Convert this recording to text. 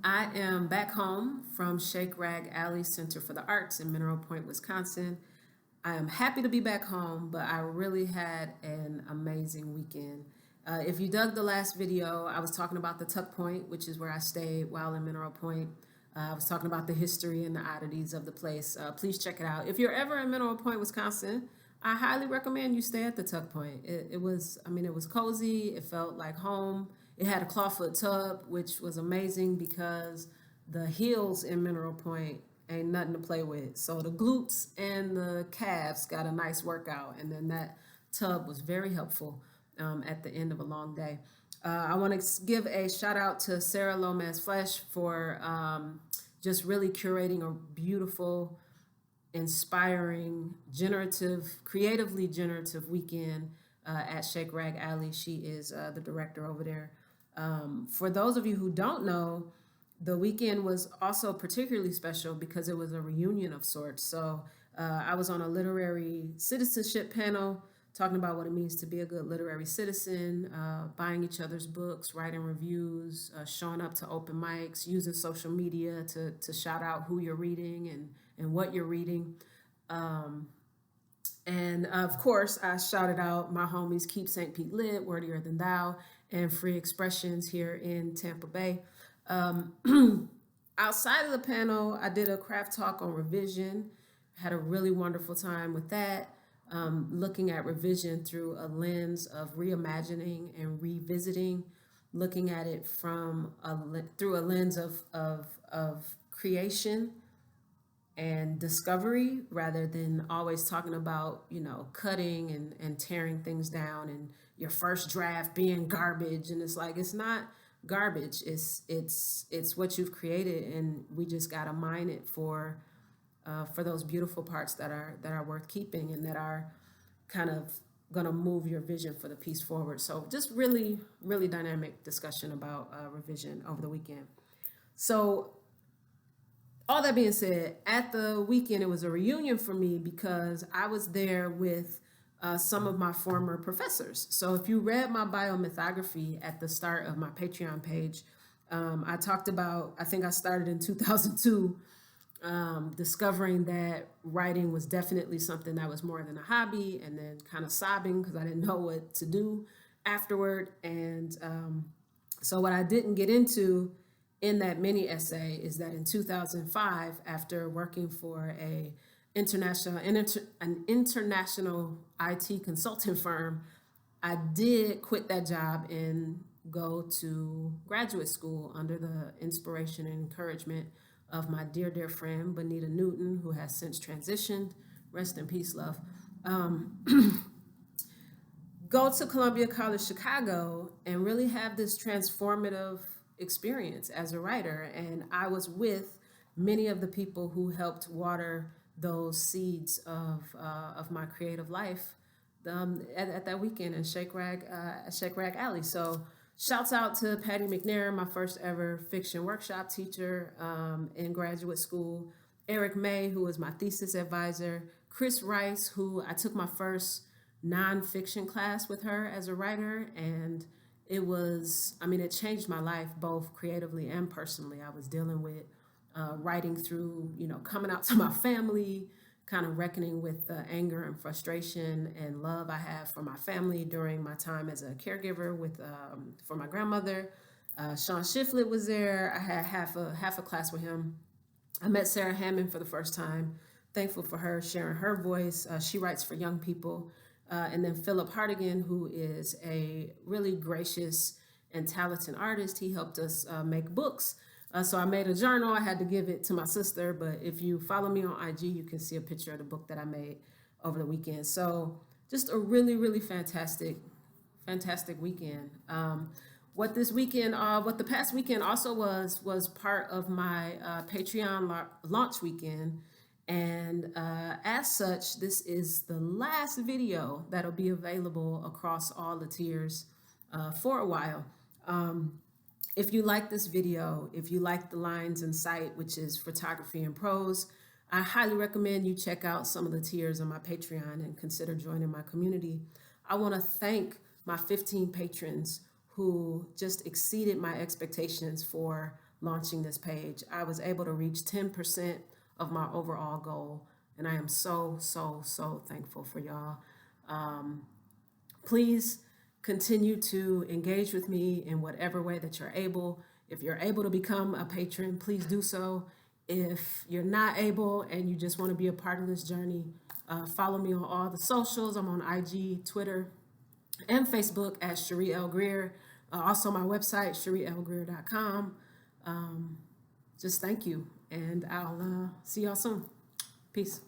I am back home from Shake Rag Alley Center for the Arts in Mineral Point, Wisconsin. I am happy to be back home, but I really had an amazing weekend. If you dug the last video, I was talking about the Tuck Point, which is where I stayed while in Mineral Point. I was talking about the history and the oddities of the place. Please check it out. If you're ever in Mineral Point, Wisconsin, I highly recommend you stay at the Tuck Point. It was, it was cozy. It felt like home. It had a clawfoot tub, which was amazing because the hills in Mineral Point ain't nothing to play with. So the glutes and the calves got a nice workout, and then that tub was very helpful at the end of a long day. I want to give a shout out to Sarah Lomez Flesh for just really curating a beautiful, inspiring, creatively generative weekend at Shake Rag Alley. She is the director over there. For those of you who don't know, the weekend was also particularly special because it was a reunion of sorts. So I was on a literary citizenship panel talking about what it means to be a good literary citizen, buying each other's books, writing reviews, showing up to open mics, using social media to shout out who you're reading and what you're reading. And of course, I shouted out my homies Keep St. Pete Lit, Wordier Than Thou, and Free Expressions here in Tampa Bay. Outside of the panel, I did a craft talk on revision, had a really wonderful time with that, looking at revision through a lens of reimagining and revisiting, looking at it through a lens of creation and discovery rather than always talking about, cutting and tearing things down and your first draft being garbage. And it's like, it's not garbage. It's what you've created, and we just got to mine it for those beautiful parts that are worth keeping and that are kind of going to move your vision for the piece forward. So just really, really dynamic discussion about revision over the weekend. So all that being said, at the weekend, it was a reunion for me because I was there with some of my former professors. So if you read my biomythography at the start of my Patreon page, I talked about, I think I started in 2002, discovering that writing was definitely something that was more than a hobby, and then kind of sobbing because I didn't know what to do afterward. And so what I didn't get into in that mini essay is that in 2005, after working for an international IT consulting firm, I did quit that job and go to graduate school under the inspiration and encouragement of my dear, dear friend, Bonita Newton, who has since transitioned. Rest in peace, love. Go to Columbia College Chicago and really have this transformative experience as a writer. And I was with many of the people who helped water those seeds of my creative life at that weekend in Shake Rag Alley. So shouts out to Patty McNair, my first ever fiction workshop teacher in graduate school, Eric May, who was my thesis advisor, Chris Rice, who I took my first nonfiction class with her as a writer, and it changed my life both creatively and personally. I was dealing with writing through, coming out to my family, kind of reckoning with the anger and frustration and love I have for my family during my time as a caregiver for my grandmother. Sean Shiflett was there. I had half a class with him. I met Sarah Hammond for the first time. Thankful for her sharing her voice. She writes for young people. And then Philip Hartigan, who is a really gracious and talented artist. He helped us make books. So I made a journal. I had to give it to my sister, but if you follow me on IG, you can see a picture of the book that I made over the weekend. So just a really, really fantastic weekend. What the past weekend also was part of my Patreon launch weekend. And as such, this is the last video that'll be available across all the tiers for a while. If you like this video, if you like the Lines in Sight, which is photography and prose, I highly recommend you check out some of the tiers on my Patreon and consider joining my community. I want to thank my 15 patrons who just exceeded my expectations for launching this page. I was able to reach 10% of my overall goal, and I am so, so, so thankful for y'all. Please continue to engage with me in whatever way that you're able. If you're able to become a patron, please do so. If you're not able and you just want to be a part of this journey, follow me on all the socials. I'm on IG, Twitter, and Facebook at Cherie L. Greer. Also my website, CherieLGreer.com. Just thank you, and I'll see y'all soon. Peace.